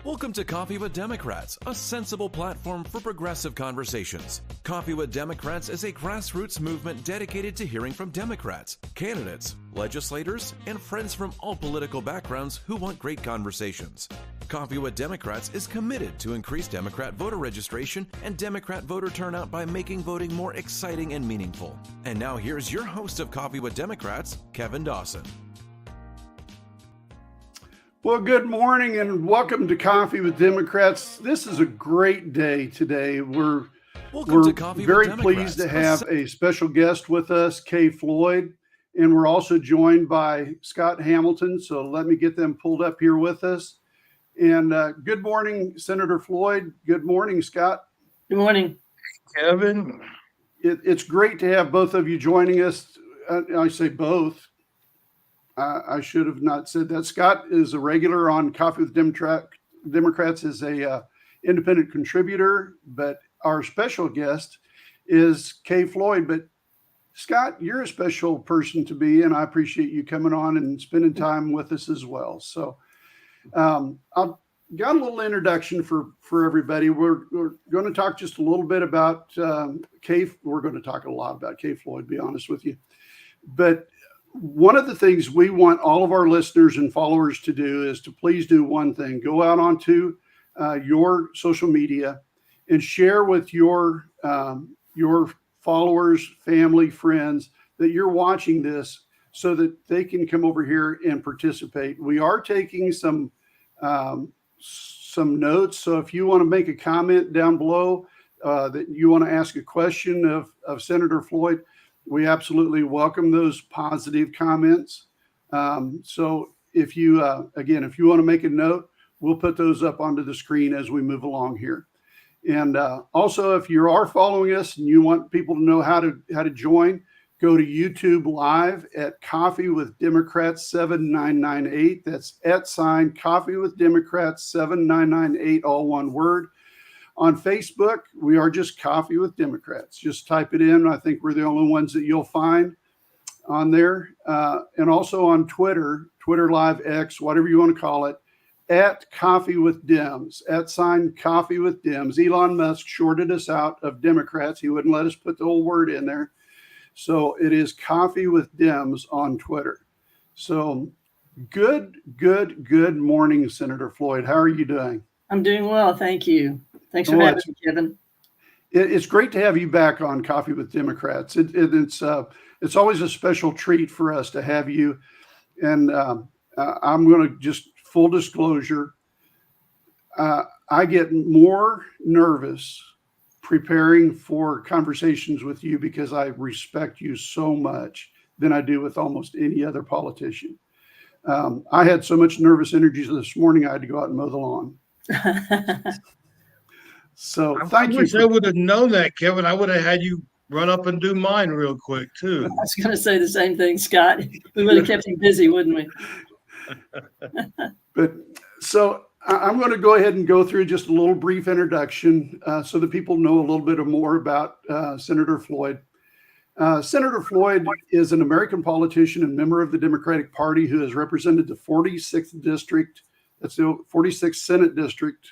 Welcome to Coffee with Democrats, a sensible platform for progressive conversations. Coffee with Democrats is a grassroots movement dedicated to hearing from Democrats, candidates, legislators, and friends from all political backgrounds who want great conversations. Coffee with Democrats is committed to increase Democrat voter registration and Democrat voter turnout by making voting more exciting and meaningful. And now here's your host of Coffee with Democrats, Kevin Dawson. Well, good morning and welcome to Coffee with Democrats. This is a great day today. We're very pleased to have a special guest with us, Kay Floyd, and we're also joined by Scott Hamilton. So let me get them pulled up here with us. And good morning, Senator Floyd. Good morning, Scott. Good morning, Kevin. It's great to have both of you joining us. I say both. I should have not said that. Scott is a regular on Coffee with Democrats as a independent contributor, but our special guest is Kay Floyd. But Scott, you're a special person to be, and I appreciate you coming on and spending time with us as well. So I've got a little introduction for everybody. We're going to talk just a little bit about Kay. We're going to talk a lot about Kay Floyd, to be honest with you. But one of the things we want all of our listeners and followers to do is to please do one thing. Go out onto your social media and share with your followers, family, friends that you're watching this so that they can come over here and participate. We are taking some notes. So if you want to make a comment down below that you want to ask a question of Senator Floyd, we absolutely welcome those positive comments. So if you want to make a note, we'll put those up onto the screen as we move along here. And also, if you are following us and you want people to know how to join, go to YouTube Live at Coffee with Democrats 7998. That's @ Coffee with Democrats 7998, all one word. On Facebook, we are just Coffee with Democrats. Just type it in. I think we're the only ones that you'll find on there. And also on Twitter Live, X, whatever you want to call it, at Coffee with Dems, @ Coffee with Dems. Elon Musk shorted us out of Democrats. He wouldn't let us put the whole word in there. So it is Coffee with Dems on Twitter. So good morning, Senator Floyd. How are you doing? I'm doing well. Thank you. Thanks for having me, Kevin. It's great to have you back on Coffee with Democrats. It's always a special treat for us to have you. And I'm going to just full disclosure. I get more nervous preparing for conversations with you because I respect you so much than I do with almost any other politician. I had so much nervous energy this morning, I had to go out and mow the lawn. So thank you. I wish I would have known that, Kevin. I would have had you run up and do mine real quick, too. I was going to say the same thing, Scott. We would have kept you busy, wouldn't we? But so I'm going to go ahead and go through just a little brief introduction so that people know a little bit more about Senator Floyd. Senator Floyd is an American politician and member of the Democratic Party who has represented the 46th district. That's the 46th Senate district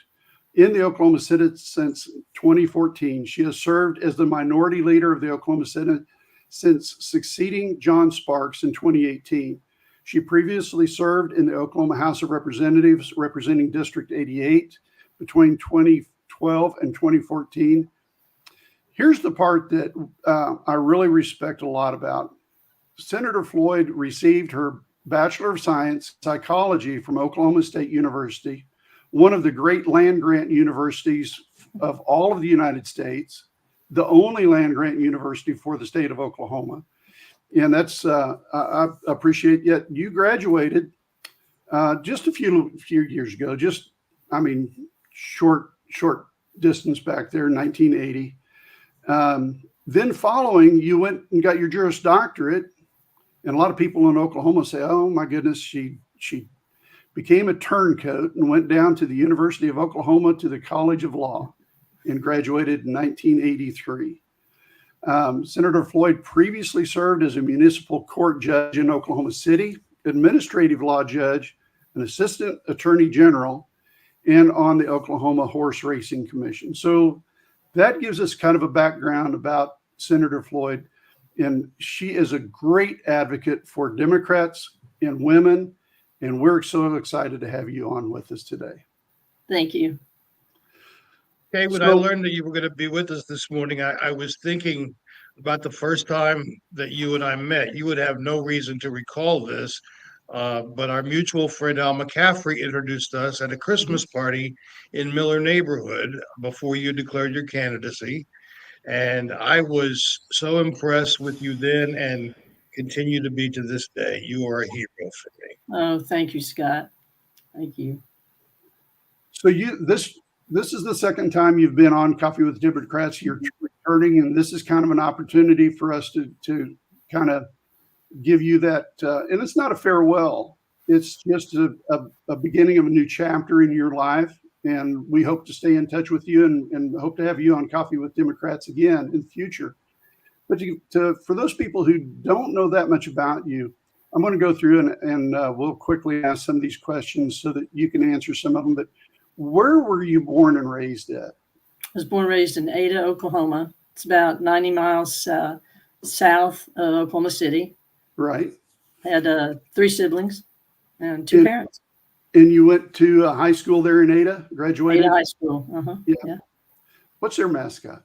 in the Oklahoma Senate since 2014. She has served as the minority leader of the Oklahoma Senate since succeeding John Sparks in 2018. She previously served in the Oklahoma House of Representatives representing District 88 between 2012 and 2014. Here's the part that I really respect a lot about. Senator Floyd received her Bachelor of Science Psychology from Oklahoma State University, one of the great land-grant universities of all of the United States, the only land-grant university for the state of Oklahoma. And that's, I appreciate it. You graduated just a few years ago, short distance back there, 1980. Then following, you went and got your Juris Doctorate. And a lot of people in Oklahoma say, oh my goodness, she became a turncoat and went down to the University of Oklahoma to the College of Law and graduated in 1983. Senator Floyd previously served as a municipal court judge in Oklahoma City, administrative law judge, an assistant attorney general, and on the Oklahoma Horse Racing Commission. So that gives us kind of a background about Senator Floyd. And she is a great advocate for Democrats and women. And we're so excited to have you on with us today. Thank you. Okay, when I learned that you were going to be with us this morning, I was thinking about the first time that you and I met. You would have no reason to recall this, but our mutual friend Al McAffrey introduced us at a Christmas party in Miller neighborhood before you declared your candidacy. And I was so impressed with you then and continue to be to this day. You are a hero for me. Oh, thank you, Scott. Thank you. So this is the second time you've been on Coffee with Democrats. You're returning, and this is kind of an opportunity for us to kind of give you that. And it's not a farewell. It's just a beginning of a new chapter in your life. And we hope to stay in touch with you and hope to have you on Coffee with Democrats again in the future. But for those people who don't know that much about you, I'm going to go through and we'll quickly ask some of these questions so that you can answer some of them. But where were you born and raised at? I was born and raised in Ada, Oklahoma. It's about 90 miles south of Oklahoma City. Right. I had 3 siblings and 2 parents. And you went to high school there in Ada, graduated? Ada High School. Uh-huh. Yeah. What's their mascot?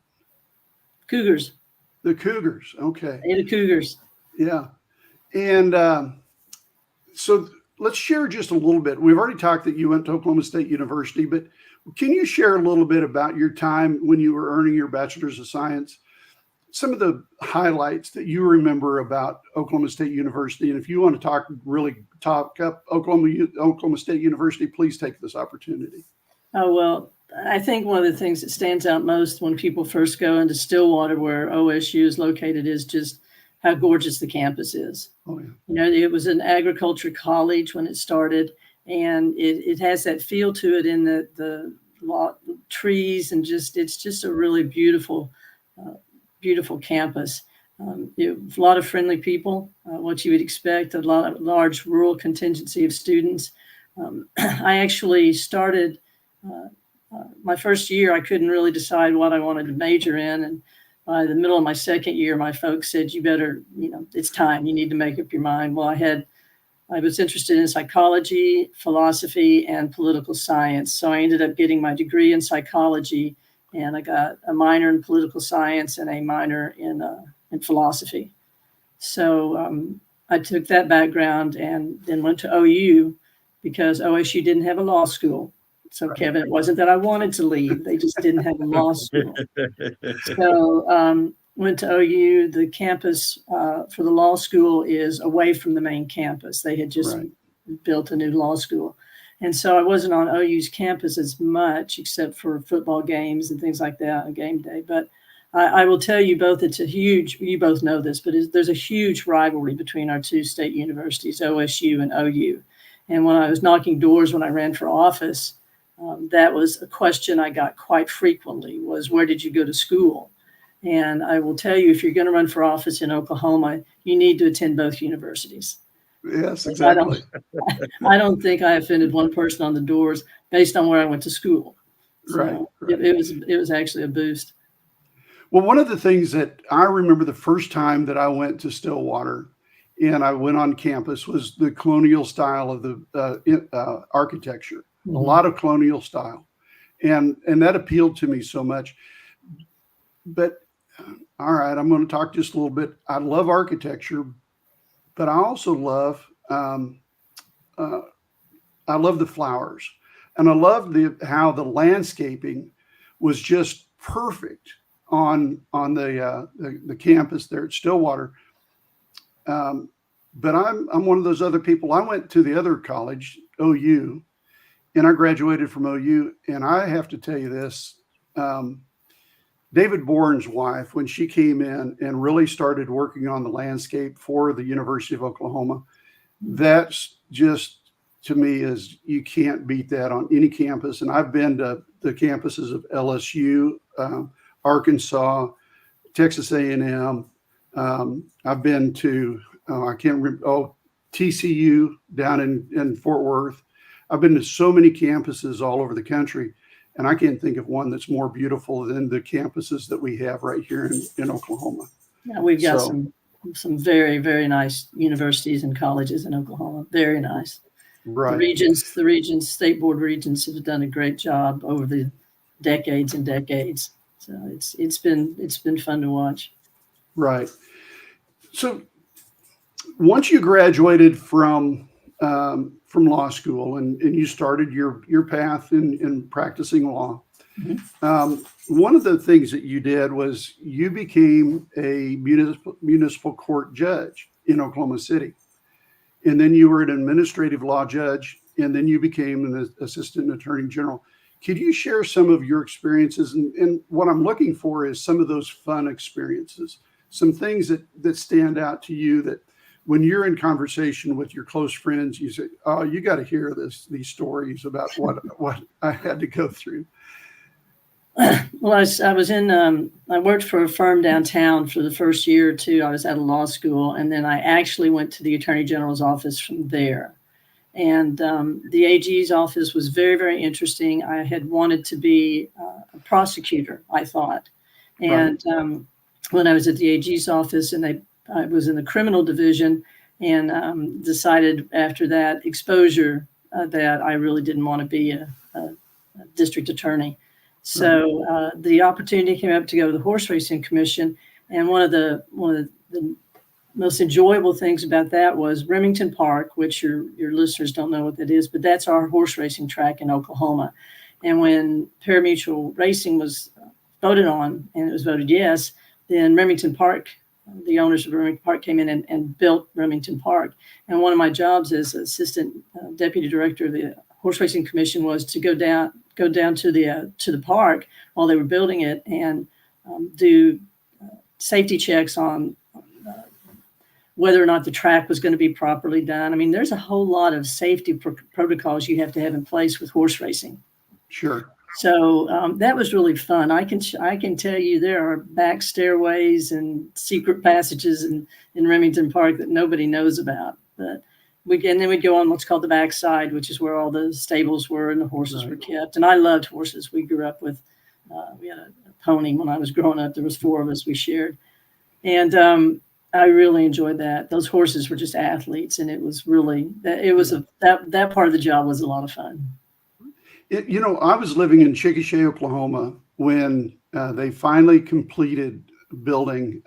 Cougars. The Cougars. Okay. Ada Cougars. Yeah. And so let's share just a little bit. We've already talked that you went to Oklahoma State University, but can you share a little bit about your time when you were earning your Bachelor's of Science? Some of the highlights that you remember about Oklahoma State University. And if you want to talk up Oklahoma State University, please take this opportunity. Oh, well, I think one of the things that stands out most when people first go into Stillwater, where OSU is located, is just how gorgeous the campus is. Oh, yeah. You know, it was an agriculture college when it started, and it has that feel to it in the trees, and it's just a really beautiful campus. A lot of friendly people, what you would expect, a large rural contingency of students. I actually started my first year, I couldn't really decide what I wanted to major in. And by the middle of my second year, my folks said, you better, it's time, you need to make up your mind. Well, I was interested in psychology, philosophy, and political science. So I ended up getting my degree in psychology, and I got a minor in political science and a minor in philosophy. So I took that background and then went to OU because OSU didn't have a law school. So, right. Kevin, it wasn't that I wanted to leave. They just didn't have a law school. So went to OU. The campus for the law school is away from the main campus. They had just built a new law school. And so I wasn't on OU's campus as much, except for football games and things like that on game day. But I will tell you both, you both know this, but there's a huge rivalry between our 2 state universities, OSU and OU. And when I was knocking doors when I ran for office, that was a question I got quite frequently, was where did you go to school? And I will tell you, if you're going to run for office in Oklahoma, you need to attend both universities. Yes, exactly. I don't think I offended one person on the doors based on where I went to school. So right. It was actually a boost. Well, one of the things that I remember the first time that I went to Stillwater and I went on campus was the colonial style of the architecture. Mm-hmm. A lot of colonial style. And that appealed to me so much. But all right, I'm going to talk just a little bit. I love architecture, but I also love the flowers, and I love how the landscaping was just perfect on the campus there at Stillwater. But I'm one of those other people. I went to the other college, OU, and I graduated from OU. And I have to tell you this. David Bourne's wife, when she came in and really started working on the landscape for the University of Oklahoma, that's just, to me, is you can't beat that on any campus. And I've been to the campuses of LSU, Arkansas, Texas A&M. I've been to, I can't remember, TCU down in Fort Worth. I've been to so many campuses all over the country, and I can't think of one that's more beautiful than the campuses that we have right here in Oklahoma. Yeah, we've got some very, very nice universities and colleges in Oklahoma. Very nice. Right. The regions, state board regents have done a great job over the decades and decades. So it's been fun to watch. Right. So once you graduated from law school and you started your path in practicing law, one of the things that you did was you became a municipal court judge in Oklahoma City. And then you were an administrative law judge, and then you became an assistant attorney general. Could you share some of your experiences? And what I'm looking for is some of those fun experiences, some things that stand out to you that when you're in conversation with your close friends, you say, oh, you got to hear these stories about what I had to go through. Well, I worked for a firm downtown for the first year or two. I was out of law school, and then I actually went to the Attorney General's office from there. And the AG's office was very, very interesting. I had wanted to be a prosecutor, I thought. And when I was at the AG's office, and I was in the criminal division, and decided after that exposure that I really didn't want to be a district attorney. So the opportunity came up to go to the Horse Racing Commission, and one of the most enjoyable things about that was Remington Park, which your listeners don't know what that is, but that's our horse racing track in Oklahoma. And when parimutuel racing was voted on, and it was voted yes, then Remington Park, the owners of Remington Park came in and built Remington Park. And one of my jobs as assistant deputy director of the Horse Racing Commission was to go down to the park while they were building it and do safety checks on whether or not the track was going to be properly done. I mean, there's a whole lot of safety protocols you have to have in place with horse racing. Sure. So that was really fun. I can tell you there are back stairways and secret passages in Remington Park that nobody knows about. But then we'd go on what's called the backside, which is where all the stables were and the horses were kept. And I loved horses. We grew up with, we had a pony when I was growing up. There was 4 of us we shared. And I really enjoyed that. Those horses were just athletes. And it was really, that part of the job was a lot of fun. I was living in Chickasha, Oklahoma, when they finally completed building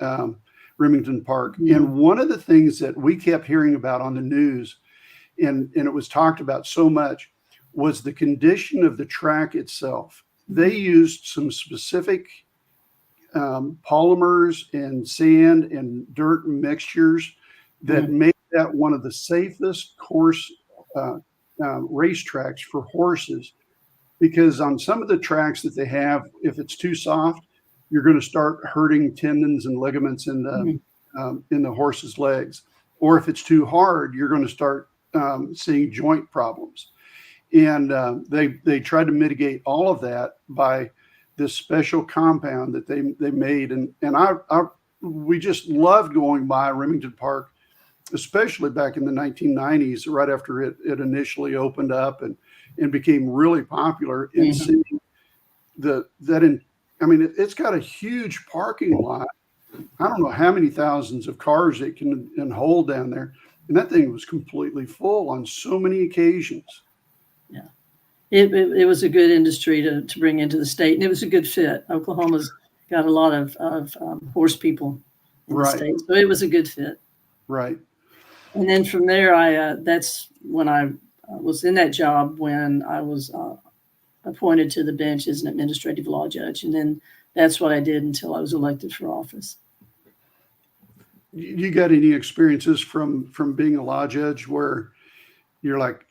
Remington Park. Mm-hmm. And one of the things that we kept hearing about on the news, and it was talked about so much, was the condition of the track itself. They used some specific polymers and sand and dirt mixtures that made that one of the safest course racetracks for horses. Because on some of the tracks that they have, if it's too soft, you're going to start hurting tendons and ligaments in the horse's legs. Or if it's too hard, you're going to start seeing joint problems. And they tried to mitigate all of that by this special compound that they made. And we just loved going by Remington Park, especially back in the 1990s, right after it initially opened up and became really popular. And seeing it's got a huge parking lot. I don't know how many thousands of cars it can hold down there. And that thing was completely full on so many occasions. Yeah. It was a good industry to bring into the state, and it was a good fit. Oklahoma's got a lot of horse people in the state, so it was a good fit. Right. And then from there, that's when I was in that job when I was appointed to the bench as an administrative law judge, and then that's what I did until I was elected for office. You got any experiences from being a law judge where you're like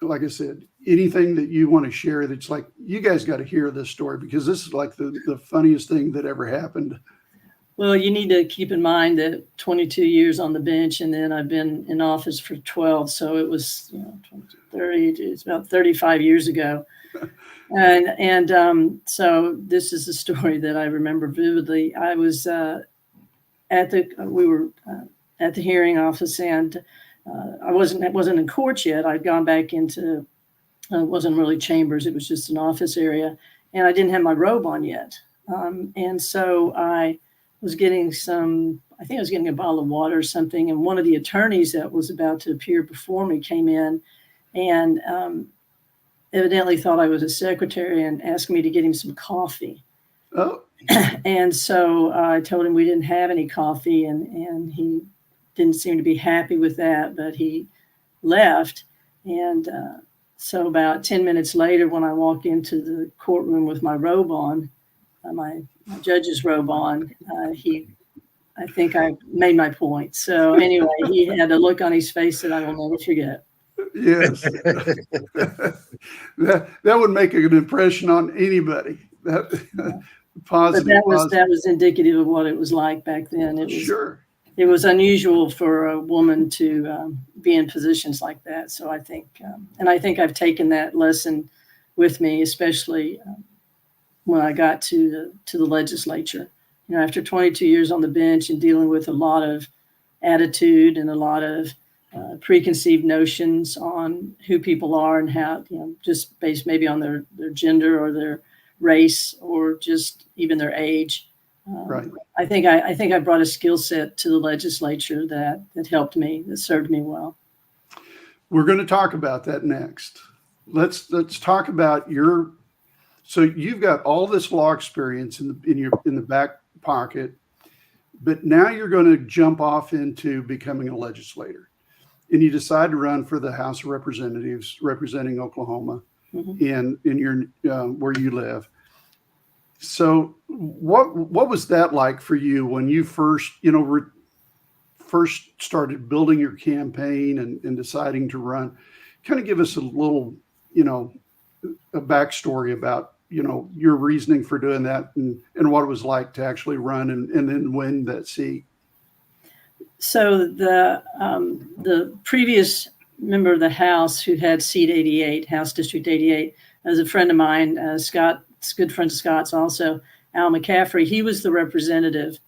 I said, anything that you want to share that's like, you guys got to hear this story because this is like the funniest thing that ever happened? Well, you need to keep in mind that 22 years on the bench, and then I've been in office for 12. So it was, 30, it's about 35 years ago. And so this is a story that I remember vividly. I was we were at the hearing office, and I wasn't in court yet. I'd gone back into, it wasn't really chambers. It was just an office area. And I didn't have my robe on yet. And so I was getting I think I was getting a bottle of water or something. And one of the attorneys that was about to appear before me came in and evidently thought I was a secretary and asked me to get him some coffee. Oh. And so I told him we didn't have any coffee, and he didn't seem to be happy with that, but he left. And so about 10 minutes later, when I walked into the courtroom with my robe on, my judge's robe on, I think I made my point. So anyway, he had a look on his face that I will never forget. Yes. that would make an impression on anybody. Positive. But that was indicative of what it was like back then. It was, sure. It was unusual for a woman to be in positions like that. So I think, and I think I've taken that lesson with me, especially when I got to the legislature. You know, after 22 years on the bench and dealing with a lot of attitude and a lot of preconceived notions on who people are and how, you know, just based maybe on their gender or their race or just even their age. Right. I think I brought a skill set to the legislature that helped me, that served me well. We're going to talk about that next. Let's talk about so you've got all this law experience in the back pocket, but now you're going to jump off into becoming a legislator, and you decide to run for the House of Representatives representing Oklahoma in your where you live. So what was that like for you when you first started building your campaign and deciding to run? Kind of give us a little, a backstory about, your reasoning for doing that and what it was like to actually run and then win that seat. So the previous member of the House who had seat 88, House District 88, was a friend of mine, Scott. It's a good friend of Scott's also, Al McAffrey. He was the representative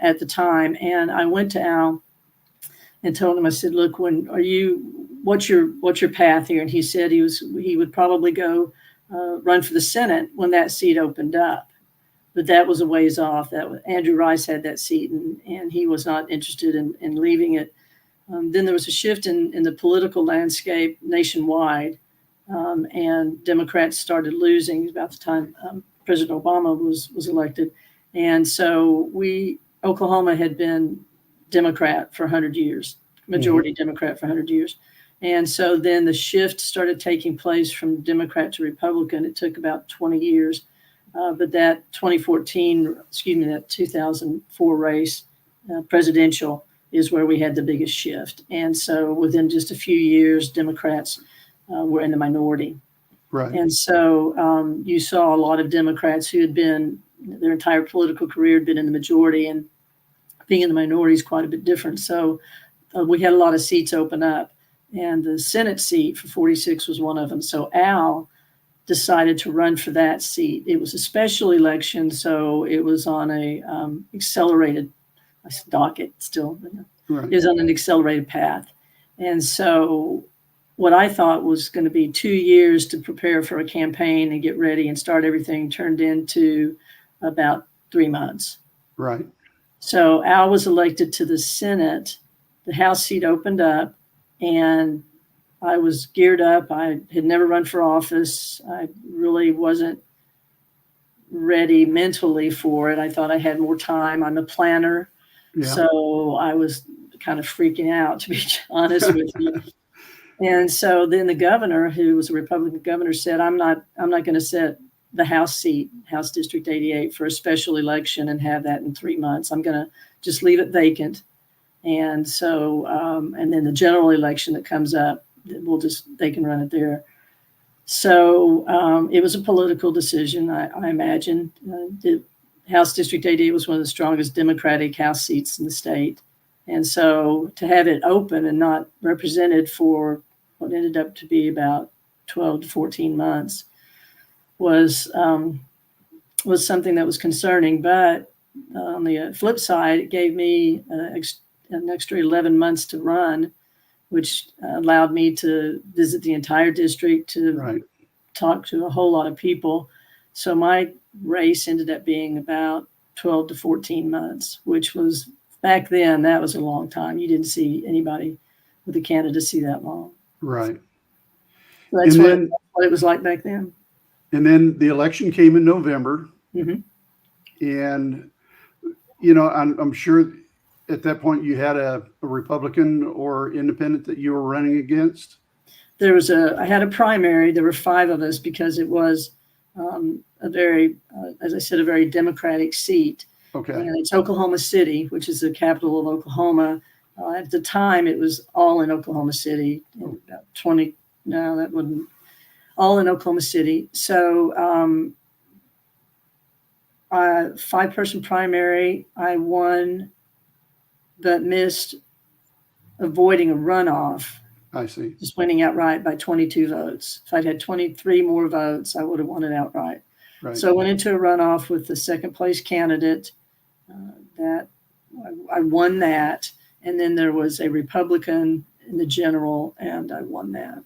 at the time. And I went to Al and told him, I said, look, what's your path here? And he said he would probably go run for the Senate when that seat opened up. But that was a ways off. Andrew Rice had that seat and he was not interested in leaving it. Then there was a shift in the political landscape nationwide. And Democrats started losing about the time President Obama was elected. And so Oklahoma had been Democrat for 100 years, majority Democrat for 100 years. And so then the shift started taking place from Democrat to Republican. It took about 20 years. But that 2004 race, presidential, is where we had the biggest shift. And so within just a few years, Democrats were in the minority. Right. And so you saw a lot of Democrats who had been, their entire political career had been in the majority, and being in the minority is quite a bit different. So we had a lot of seats open up, and the Senate seat for 46 was one of them. So Al decided to run for that seat. It was a special election, so it was on a accelerated docket still. Right. It was on an accelerated path. And so what I thought was going to be 2 years to prepare for a campaign and get ready and start everything turned into about 3 months. Right. So Al was elected to the Senate. The House seat opened up, and I was geared up. I had never run for office. I really wasn't ready mentally for it. I thought I had more time. I'm a planner. Yeah. So I was kind of freaking out, to be honest with you. And so then the governor, who was a Republican governor, said, I'm not going to set the House seat, House District 88, for a special election and have that in 3 months. I'm going to just leave it vacant. And so, and then the general election that comes up, they can run it there. So it was a political decision, I imagine. The House District 88 was one of the strongest Democratic House seats in the state. And so to have it open and not represented for what ended up to be about 12 to 14 months was something that was concerning. But on the flip side, it gave me an extra 11 months to run which allowed me to visit the entire district, to talk to a whole lot of people. So my race ended up being about 12 to 14 months, which was, back then, that was a long time. You didn't see anybody with a candidacy that long. Right. So that's what it was like back then. And then the election came in November. Mm-hmm. And, you know, I'm sure at that point you had a Republican or independent that you were running against. I had a primary. There were 5 of us because it was a very, as I said, a very Democratic seat. Okay. And it's Oklahoma City, which is the capital of Oklahoma. At the time, it was all in Oklahoma City. About 20, no, that wouldn't, all in Oklahoma City. So 5-person primary, I won, but missed avoiding a runoff. I see. Just winning outright by 22 votes. If I'd had 23 more votes, I would have won it outright. Right. So I went into a runoff with the second place candidate. That I won that, and then there was a Republican in the general, and I won that.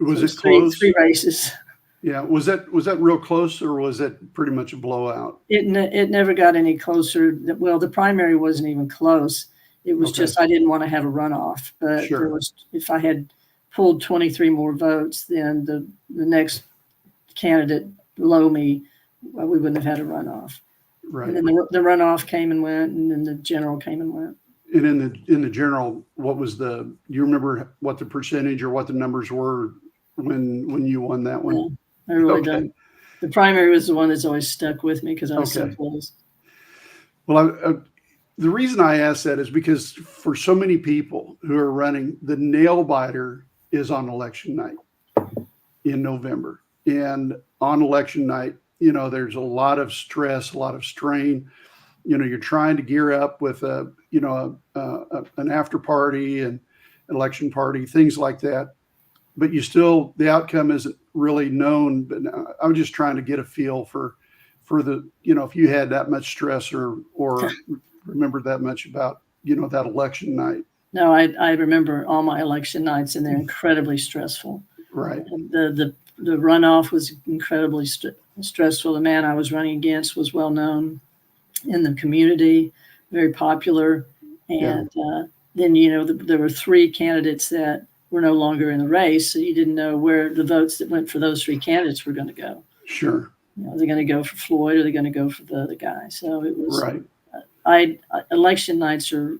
Was so it close? 3 races. Yeah. Was that real close, or was that pretty much a blowout? It never got any closer. Well, the primary wasn't even close. It was just I didn't want to have a runoff. But there was, if I had pulled 23 more votes, then the next candidate below me, we wouldn't have had a runoff. Right. And then the runoff came and went, and then the general came and went. And in the general, what was do you remember what the percentage or what the numbers were when you won that one? Yeah, I really don't. The primary was the one that's always stuck with me because I was so close. Well, the reason I ask that is because for so many people who are running, the nail biter is on election night in November. And on election night, you know, there's a lot of stress, a lot of strain. You know, you're trying to gear up with an after party and election party, things like that. But the outcome isn't really known. But I'm just trying to get a feel for the, you know, if you had that much stress or remembered that much about, you know, that election night. No, I remember all my election nights, and they're incredibly stressful. Right. The runoff was incredibly stressful. The man I was running against was well known in the community, very popular. And then, you know, there were 3 candidates that were no longer in the race. So you didn't know where the votes that went for those 3 candidates were going to go. Sure. You know, are they going to go for Floyd, or are they going to go for the other guy? So it was, right. Election nights are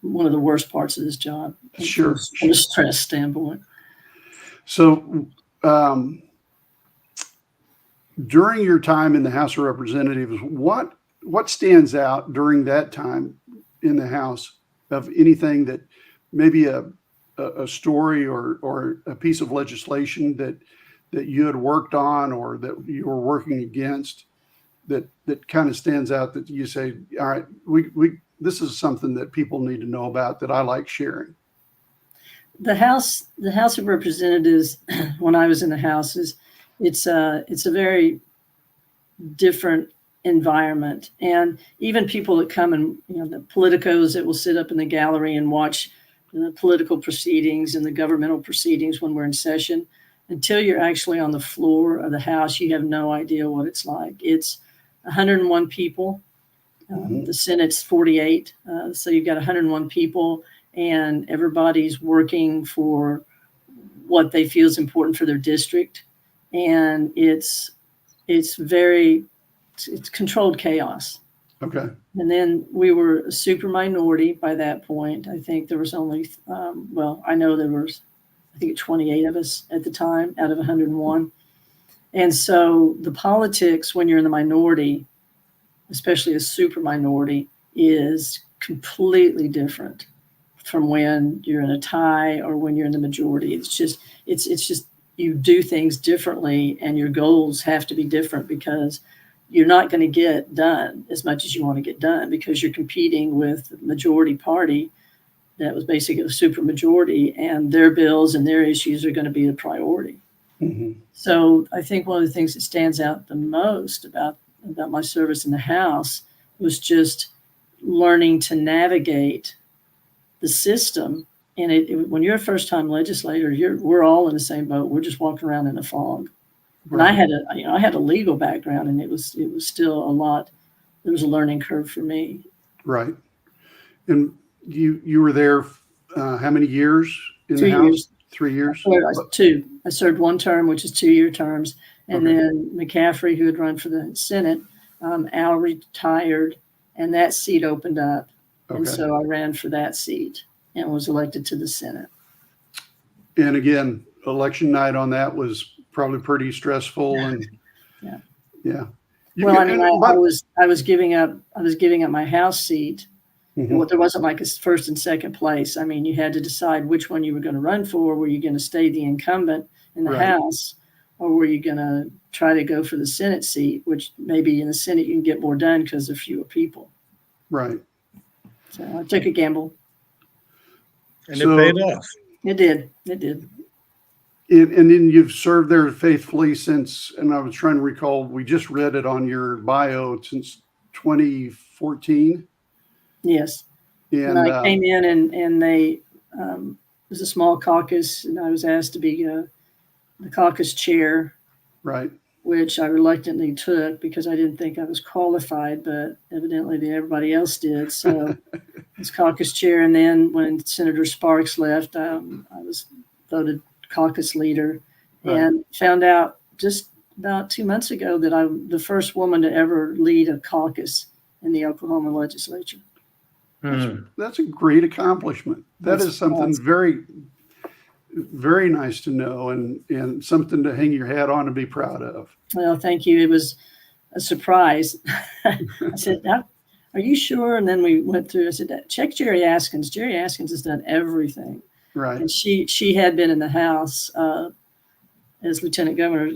one of the worst parts of this job. Sure. From a stress standpoint. So, during your time in the House of Representatives, what stands out during that time in the House of anything that maybe a story or a piece of legislation that you had worked on or that you were working against that kind of stands out that you say, all right, this is something that people need to know about that I like sharing? The House of Representatives, when I was in the House, it's a very different environment. And even people that come and, you know, the politicos that will sit up in the gallery and watch the political proceedings and the governmental proceedings when we're in session, until you're actually on the floor of the House, you have no idea what it's like. It's 101 people. The Senate's 48. So you've got 101 people, and everybody's working for what they feel is important for their district. And it's controlled chaos. Okay. And then we were a super minority by that point. I think there was only, I know there was, I think 28 of us at the time out of 101. And so the politics, when you're in the minority, especially a super minority, is completely different from when you're in a tie or when you're in the majority. It's just you do things differently, and your goals have to be different because you're not going to get done as much as you want to get done because you're competing with the majority party that was basically a super majority, and their bills and their issues are going to be the priority. Mm-hmm. So I think one of the things that stands out the most about my service in the House was just learning to navigate the system when you're a first-time legislator, we're all in the same boat. We're just walking around in a fog. And Right. I had a legal background, and it was still a lot. There was a learning curve for me. Right. And you were there how many years in the 2 House? years. 3 years? Two. I served one term, which is 2-year terms. And Okay. then McAffrey, who had run for the Senate, Al retired, and that seat opened up. And Okay. so I ran for that seat and was elected to the Senate. And again, election night on that was probably pretty stressful and Yeah. yeah. Well, I mean, I was giving up my House seat. Mhm. Well, there wasn't like a first and second place. I mean, you had to decide which one you were going to run for. Were you going to stay the incumbent in the Right. House, or were you going to try to go for the Senate seat, which maybe in the Senate you can get more done because there are fewer people. Right. So I took a gamble. And So- it paid off. It did. It did. And then you've served there faithfully since, and I was trying to recall, we just read it on your bio, since 2014. Yes. And I came in and they, it was a small caucus, and I was asked to be the caucus chair, right. which I reluctantly took because I didn't think I was qualified, but evidently everybody else did. So I was caucus chair. And then when Senator Sparks left, I was voted caucus leader, Right. and found out just about 2 months ago that I'm the first woman to ever lead a caucus in the Oklahoma legislature. That's a great accomplishment. That is something very, very nice to know, and something to hang your hat on and be proud of. Well, thank you. It was a surprise. I said, are you sure? And then we went through, I said, check Jerry Askins. Jerry Askins has done everything. Right. And she had been in the House as lieutenant governor.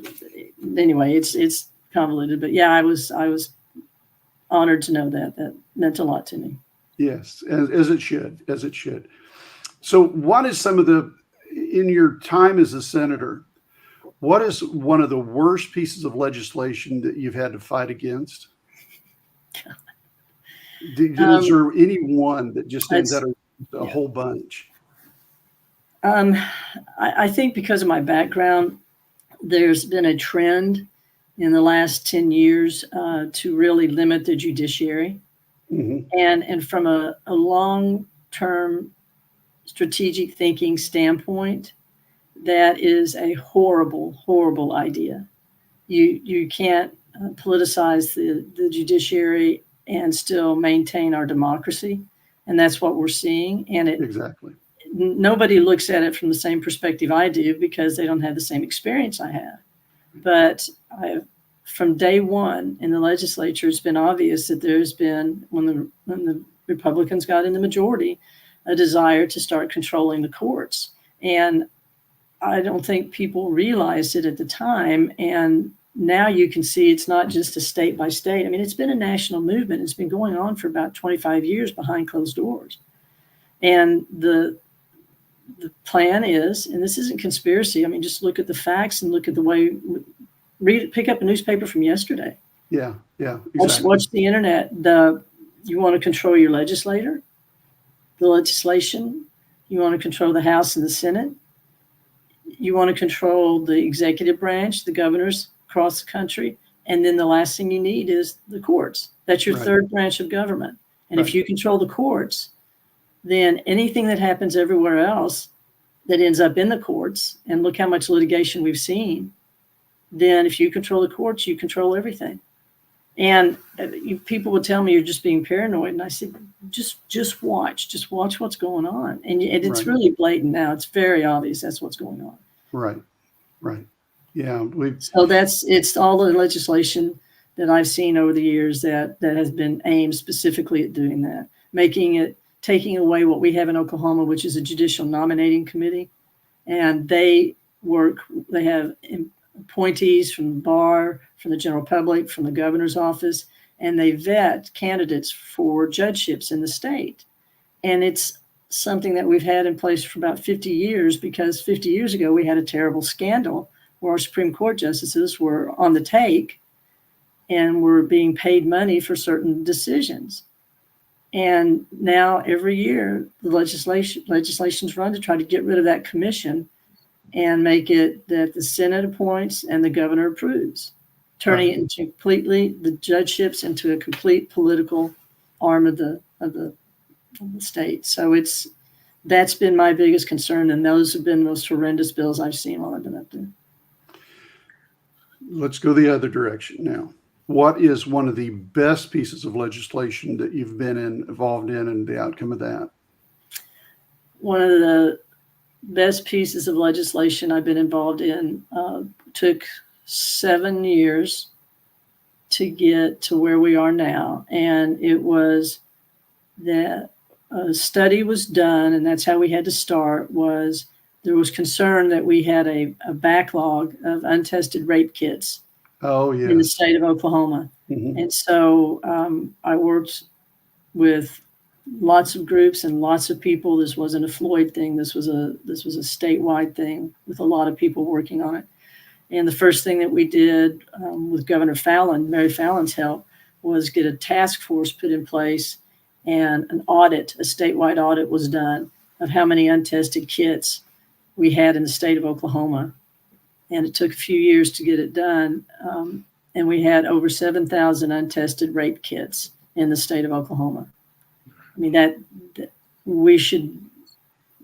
Anyway, it's convoluted, but yeah, I was honored to know that. That meant a lot to me. Yes, as it should, as it should. So what is in your time as a senator, what is one of the worst pieces of legislation that you've had to fight against? Is there any one that just stands out a whole bunch? I think because of my background, there's been a trend in the last 10 years to really limit the judiciary. Mm-hmm. And from a long-term strategic thinking standpoint, that is a horrible, horrible idea. You can't politicize the judiciary and still maintain our democracy. And that's what we're seeing. And Exactly. Nobody looks at it from the same perspective I do because they don't have the same experience I have. But from day one in the legislature, it's been obvious that there's been, when the Republicans got in the majority, a desire to start controlling the courts. And I don't think people realized it at the time. And now you can see it's not just a state by state. I mean, it's been a national movement. It's been going on for about 25 years behind closed doors. And the plan is, and this isn't conspiracy, I mean, just look at the facts and look at the way, pick up a newspaper from yesterday. Yeah, exactly. Watch the internet. You want to control your legislator, the legislation. You want to control the House and the Senate. You want to control the executive branch, the governors across the country. And then the last thing you need is the courts. That's your third branch of government. And if you control the courts, then anything that happens everywhere else that ends up in the courts, and look how much litigation we've seen, then if you control the courts, you control everything. And people would tell me you're just being paranoid. And I said, just watch what's going on. And it's really blatant now. It's very obvious that's what's going on. Right. Yeah. So it's all the legislation that I've seen over the years that has been aimed specifically at doing that, taking away what we have in Oklahoma, which is a judicial nominating committee. And they have appointees from the bar, from the general public, from the governor's office, and they vet candidates for judgeships in the state. And it's something that we've had in place for about 50 years, because 50 years ago, we had a terrible scandal where our Supreme Court justices were on the take and were being paid money for certain decisions. And now every year the legislation's run to try to get rid of that commission and make it that the Senate appoints and the governor approves, turning it into completely the judgeships into a complete political arm of the state. So that's been my biggest concern, and those have been the most horrendous bills I've seen while I've been up there. Let's go the other direction now. What is one of the best pieces of legislation that you've been involved in, and the outcome of that? One of the best pieces of legislation I've been involved in took 7 years to get to where we are now. And it was that a study was done, and that's how we had to start, was there was concern that we had a backlog of untested rape kits in the state of Oklahoma. Mm-hmm. And so I worked with lots of groups and lots of people. This wasn't a Floyd thing. This was a statewide thing with a lot of people working on it. And the first thing that we did with Governor Fallon, Mary Fallon's help, was get a task force put in place, and an audit, a statewide audit was done of how many untested kits we had in the state of Oklahoma. And it took a few years to get it done. And we had over 7,000 untested rape kits in the state of Oklahoma. I mean,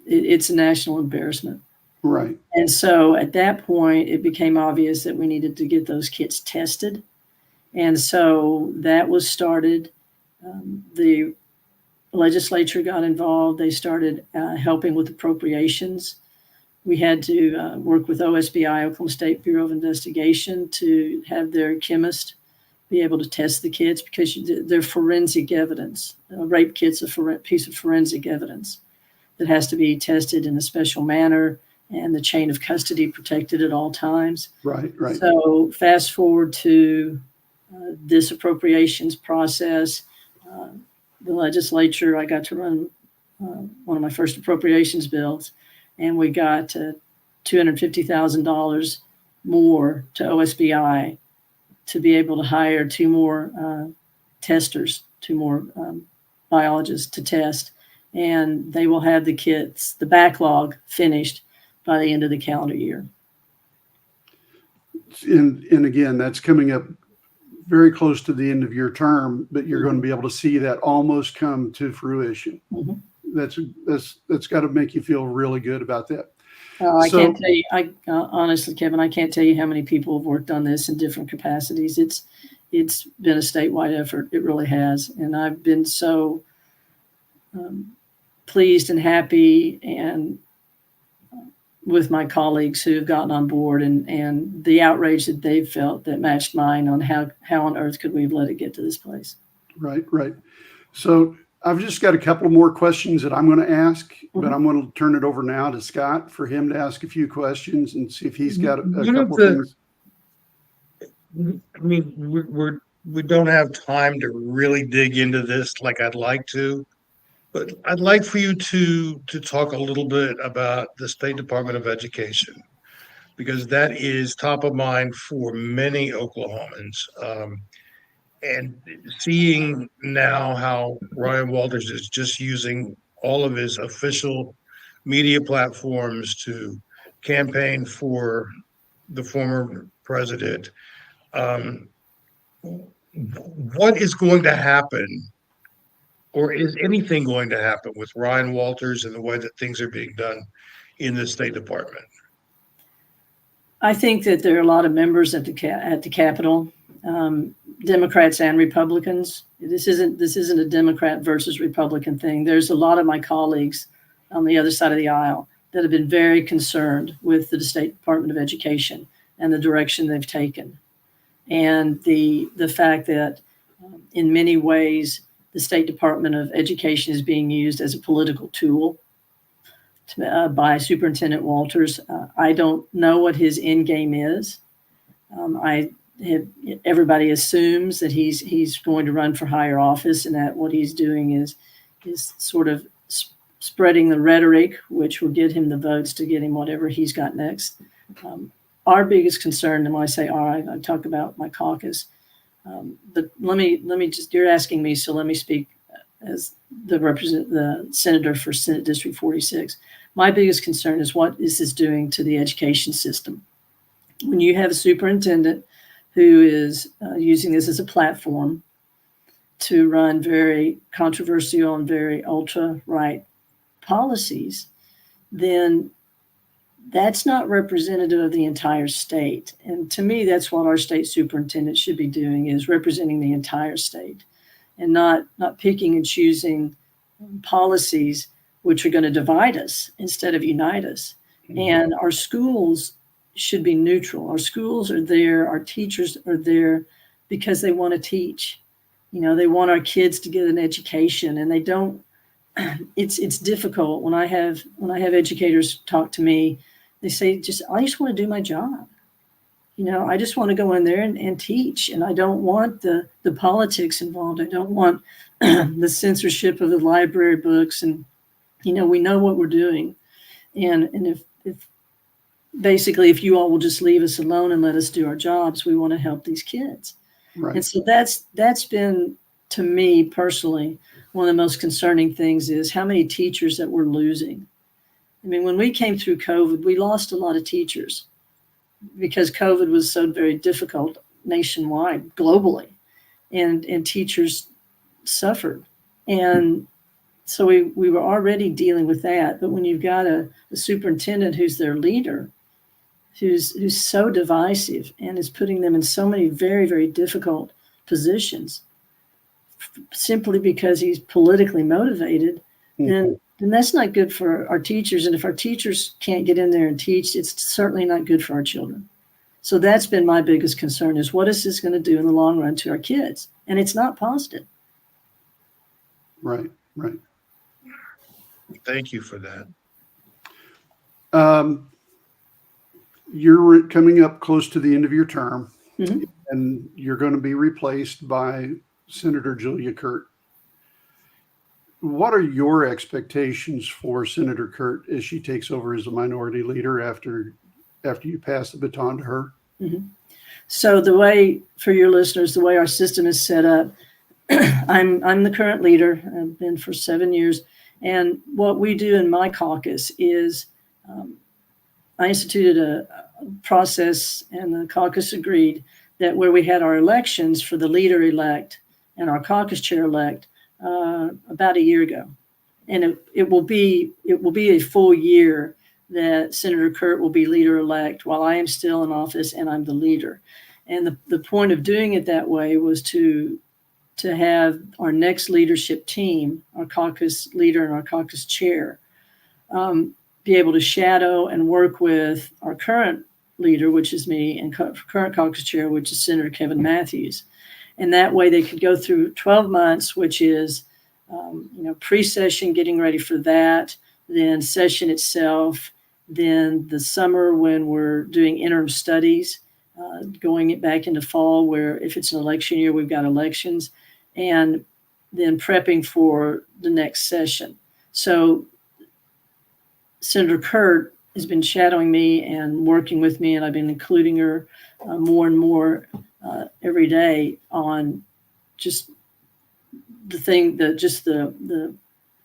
it's a national embarrassment. Right. And so at that point, it became obvious that we needed to get those kits tested. And so that was started. The legislature got involved. They started helping with appropriations. We had to work with OSBI, Oklahoma State Bureau of Investigation, to have their chemist be able to test the kits, because they're forensic evidence. Rape kits are a piece of forensic evidence that has to be tested in a special manner, and the chain of custody protected at all times. Right. So fast forward to this appropriations process. The legislature, I got to run one of my first appropriations bills, and we got $250,000 more to OSBI to be able to hire 2 more testers, 2 more biologists to test. And they will have the kits, the backlog, finished by the end of the calendar year. And again, that's coming up very close to the end of your term, but you're going to be able to see that almost come to fruition. Mm-hmm. That's got to make you feel really good about that. I can't tell you. Honestly, Kevin, I can't tell you how many people have worked on this in different capacities. It's been a statewide effort. It really has, and I've been so pleased and happy, and with my colleagues who have gotten on board, and the outrage that they've felt that matched mine on how on earth could we have let it get to this place. Right. So I've just got a couple more questions that I'm going to ask, but I'm going to turn it over now to Scott for him to ask a few questions and see if he's got a couple of things. I mean, we don't have time to really dig into this like I'd like to, but I'd like for you to talk a little bit about the State Department of Education, because that is top of mind for many Oklahomans. And seeing now how Ryan Walters is just using all of his official media platforms to campaign for the former president, what is going to happen, or is anything going to happen with Ryan Walters and the way that things are being done in the State Department? I think that there are a lot of members at the Capitol, Democrats and Republicans. This isn't a Democrat versus Republican thing. There's a lot of my colleagues on the other side of the aisle that have been very concerned with the State Department of Education and the direction they've taken, and the fact that in many ways the State Department of Education is being used as a political tool by Superintendent Walters. I don't know what his end game is. Everybody assumes that he's going to run for higher office, and that what he's doing is sort of spreading the rhetoric, which will get him the votes to get him whatever he's got next. Our biggest concern, and when I say I talk about my caucus, but let me just, you're asking me, so let me speak as the senator for Senate District 46. My biggest concern is what is this doing to the education system? When you have a superintendent who is using this as a platform to run very controversial and very ultra-right policies, then that's not representative of the entire state. And to me, that's what our state superintendent should be doing, is representing the entire state and not picking and choosing policies which are going to divide us instead of unite us. Mm-hmm. And our schools should be neutral. Our schools are there, our teachers are there because they want to teach. You know, they want our kids to get an education, and they don't. It's difficult when I have educators talk to me. They say, I just want to do my job. You know, I just want to go in there and teach, and I don't want the politics involved. I don't want the censorship of the library books, and you know, we know what we're doing, and if basically, if you all will just leave us alone and let us do our jobs, we want to help these kids. Right. And so that's been, to me personally, one of the most concerning things is how many teachers that we're losing. I mean, when we came through COVID, we lost a lot of teachers because COVID was so very difficult nationwide, globally, and teachers suffered. And so we were already dealing with that. But when you've got a superintendent who's their leader, who's so divisive and is putting them in so many very, very difficult positions simply because he's politically motivated, then that's not good for our teachers. And if our teachers can't get in there and teach, it's certainly not good for our children. So that's been my biggest concern, is what is this going to do in the long run to our kids? And it's not positive. Right. Thank you for that. You're coming up close to the end of your term, mm-hmm. and you're going to be replaced by Senator Julia Kurt. What are your expectations for Senator Kurt as she takes over as a minority leader after you pass the baton to her? Mm-hmm. So the way, for your listeners, the way our system is set up, I'm the current leader. I've been for 7 years. And what we do in my caucus is I instituted a process, and the caucus agreed that where we had our elections for the leader-elect and our caucus chair-elect about a year ago. And it will be a full year that Senator Kurt will be leader-elect while I am still in office and I'm the leader. And the point of doing it that way was to have our next leadership team, our caucus leader and our caucus chair, be able to shadow and work with our current leader, which is me, and current caucus chair, which is Senator Kevin Matthews. And that way they could go through 12 months, which is, pre-session, getting ready for that, then session itself, then the summer when we're doing interim studies, going it back into fall, where if it's an election year, we've got elections, and then prepping for the next session. So Senator Kurt has been shadowing me and working with me, and I've been including her more and more every day on just the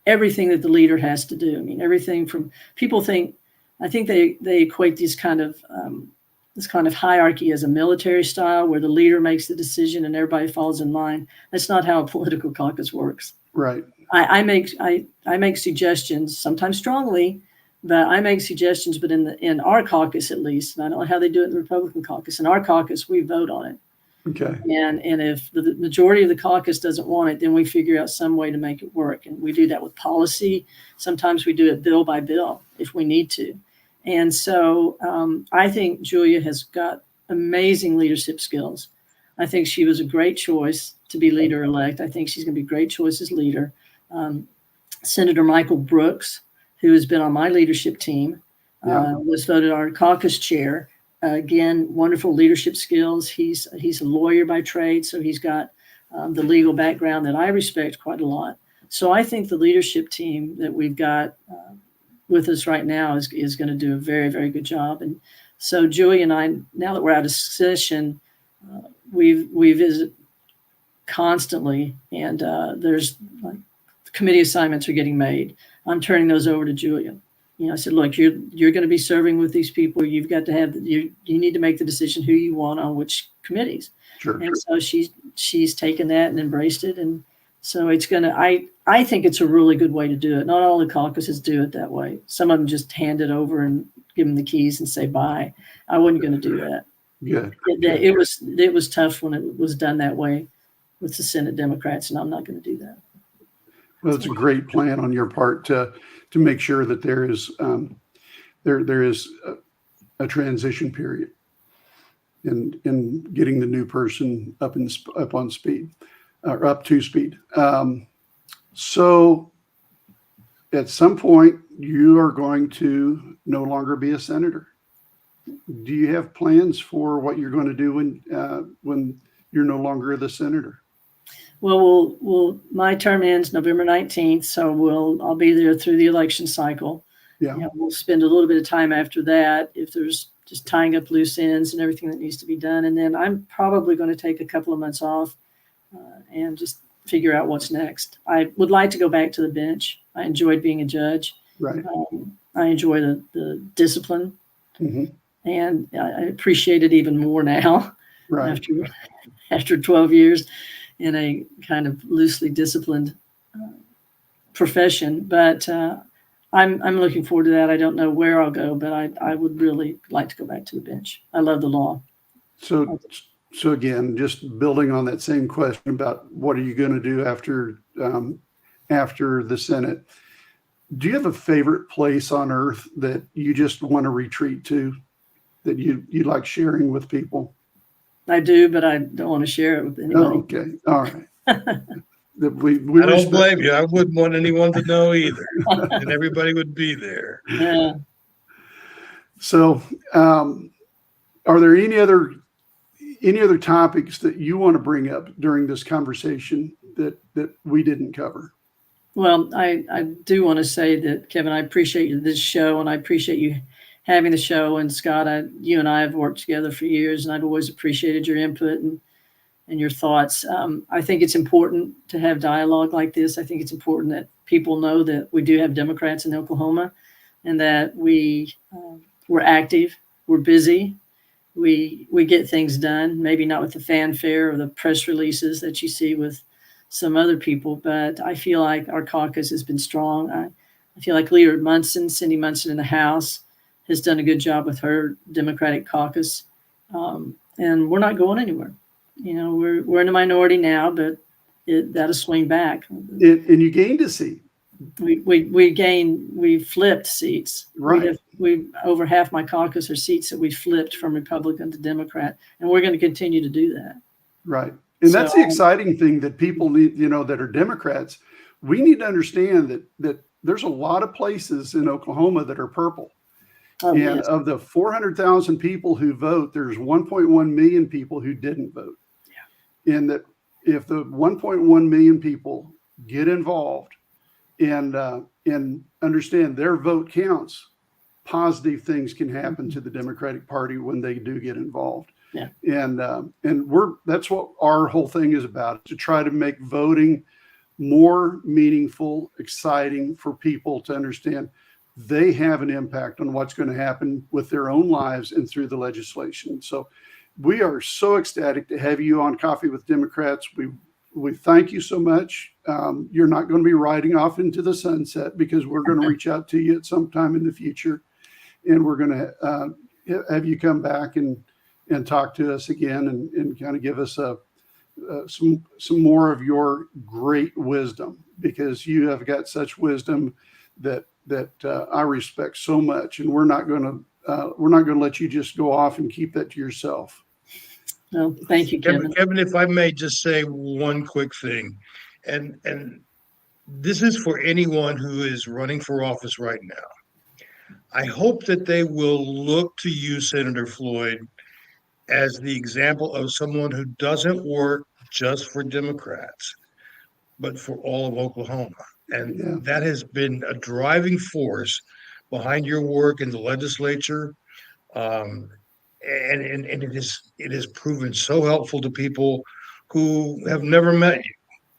everything that the leader has to do. I mean, everything from I think they equate this kind of hierarchy as a military style, where the leader makes the decision and everybody falls in line. That's not how a political caucus works. Right. I make suggestions, sometimes strongly, but I make suggestions. But in our caucus, at least, and I don't know how they do it in the Republican caucus. In our caucus, we vote on it. Okay. And if the majority of the caucus doesn't want it, then we figure out some way to make it work. And we do that with policy. Sometimes we do it bill by bill if we need to. And so I think Julia has got amazing leadership skills. I think she was a great choice to be leader-elect. I think she's going to be a great choice as leader. Senator Michael Brooks, who has been on my leadership team, was voted our caucus chair. Again, wonderful leadership skills. He's a lawyer by trade, so he's got the legal background that I respect quite a lot. So I think the leadership team that we've got with us right now is going to do a very, very good job. And so Julie and I, now that we're out of session, we visit constantly, and there's like committee assignments are getting made. I'm turning those over to Julia. I said, look, you're going to be serving with these people. You've got to have you need to make the decision who you want on which committees. Sure. And so she's taken that and embraced it. And so it's going to, I think it's a really good way to do it. Not all the caucuses do it that way. Some of them just hand it over and give them the keys and say bye. I wasn't going to do that. Yeah. It was tough when it was done that way with the Senate Democrats, and I'm not going to do that. Well, it's a great plan on your part to make sure that there is a transition period in getting the new person up on speed or up to speed. So at some point you are going to no longer be a senator. Do you have plans for what you're going to do when you're no longer the senator? Well, my term ends November 19th, so I'll be there through the election cycle. Yeah. We'll spend a little bit of time after that if there's just tying up loose ends and everything that needs to be done. And then I'm probably going to take a couple of months off and just figure out what's next. I would like to go back to the bench. I enjoyed being a judge. Right. I enjoy the discipline, Mm-hmm. and I appreciate it even more now. Right. After 12 years in a kind of loosely disciplined profession, but I'm looking forward to that. I don't know where I'll go, but I would really like to go back to the bench. I love the law. So again, just building on that same question about what are you going to do after the Senate? Do you have a favorite place on earth that you just want to retreat to, that you like sharing with people? I do, but I don't want to share it with anybody. Oh, okay. All right. I don't blame you. I wouldn't want anyone to know either. And everybody would be there. Yeah. So are there any other topics that you want to bring up during this conversation that we didn't cover? Well, I do want to say that, Kevin, I appreciate this show, and I appreciate you having the show. And Scott, you and I have worked together for years, and I've always appreciated your input and your thoughts. I think it's important to have dialogue like this. I think it's important that people know that we do have Democrats in Oklahoma, and that we're active, we're busy, we get things done. Maybe not with the fanfare or the press releases that you see with some other people, but I feel like our caucus has been strong. I feel like Cindy Munson in the House has done a good job with her Democratic caucus, and we're not going anywhere. We're in a minority now, but that'll swing back. And you gained a seat. We flipped seats. Right. We over half my caucus are seats that we flipped from Republican to Democrat, and we're going to continue to do that. Right. And that's the exciting thing that people need, that are Democrats. We need to understand that there's a lot of places in Oklahoma that are purple. And yes. Of the 400,000 people who vote, there's 1.1 million people who didn't vote. Yeah. And that if the 1.1 million people get involved and understand their vote counts, positive things can happen to the Democratic Party when they do get involved. Yeah. And that's what our whole thing is about, to try to make voting more meaningful, exciting for people to understand they have an impact on what's going to happen with their own lives and through the legislation. So we are so ecstatic to have you on Coffee with Democrats. We thank you so much. You're not going to be riding off into the sunset, because we're going to reach out to you at some time in the future, and we're going to have you come back and talk to us again and kind of give us some more of your great wisdom, because you have got such wisdom that I respect so much, and we're not going to let you just go off and keep that to yourself. No, thank you, Kevin. Kevin, if I may just say one quick thing, and this is for anyone who is running for office right now. I hope that they will look to you, Senator Floyd, as the example of someone who doesn't work just for Democrats, but for all of Oklahoma. And that has been a driving force behind your work in the legislature. And it has proven so helpful to people who have never met you.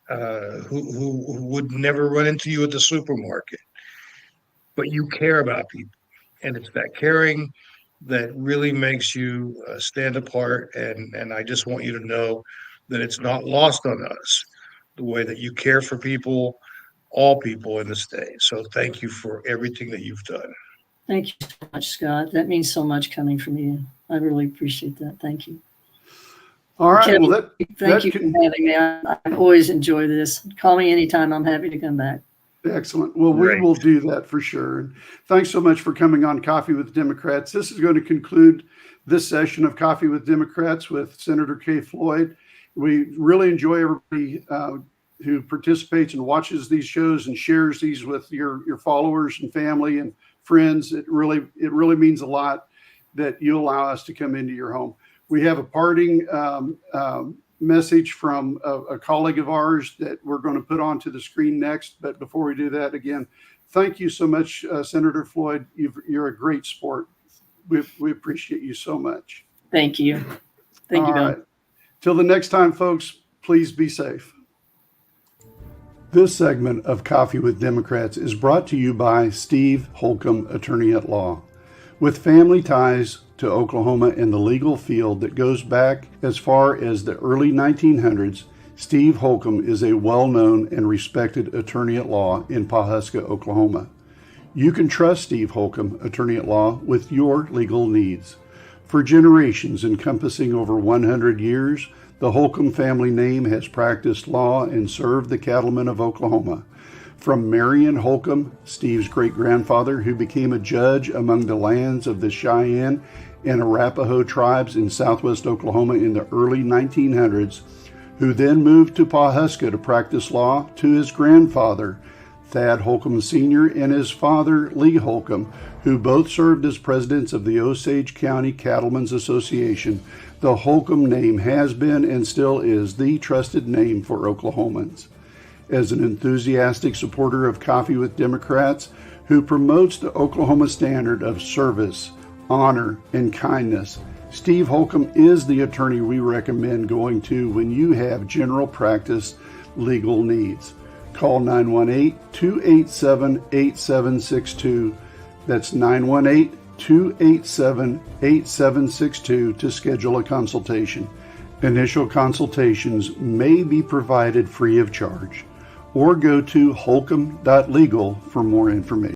who would never run into you at the supermarket, but you care about people. And it's that caring that really makes you stand apart. And I just want you to know that it's not lost on us, the way that you care for people, all people in the state. So thank you for everything that you've done. Thank you so much, Scott. That means so much coming from you. I really appreciate that. Thank you. All right. Kevin, Well, thank you for having me. I always enjoy this. Call me anytime. I'm happy to come back. Excellent. Well, we will do that for sure. And thanks so much for coming on Coffee with Democrats. This is going to conclude this session of Coffee with Democrats with Senator Kay Floyd. We really enjoy everybody who participates and watches these shows and shares these with your followers and family and friends. It really means a lot that you allow us to come into your home. We have a parting message from a colleague of ours that we're going to put onto the screen next. But before we do that, again, thank you so much, Senator Floyd. You're a great sport. We appreciate you so much. Thank you. Thank you, Bill. Right. Till the next time, folks, please be safe. This segment of Coffee with Democrats is brought to you by Steve Holcomb, Attorney at Law. With family ties to Oklahoma in the legal field that goes back as far as the early 1900s, Steve Holcomb is a well-known and respected attorney at law in Pawhuska, Oklahoma. You can trust Steve Holcomb, Attorney at Law, with your legal needs. For generations encompassing over 100 years, the Holcomb family name has practiced law and served the cattlemen of Oklahoma. From Marion Holcomb, Steve's great-grandfather, who became a judge among the lands of the Cheyenne and Arapaho tribes in southwest Oklahoma in the early 1900s, who then moved to Pawhuska to practice law, to his grandfather, Thad Holcomb Sr., and his father, Lee Holcomb, who both served as presidents of the Osage County Cattlemen's Association. The Holcomb name has been and still is the trusted name for Oklahomans. As an enthusiastic supporter of Coffee with Democrats who promotes the Oklahoma standard of service, honor, and kindness, Steve Holcomb is the attorney we recommend going to when you have general practice legal needs. Call 918-287-8762. That's 918-287-8762 to schedule a consultation. Initial consultations may be provided free of charge, or go to holcomb.legal for more information.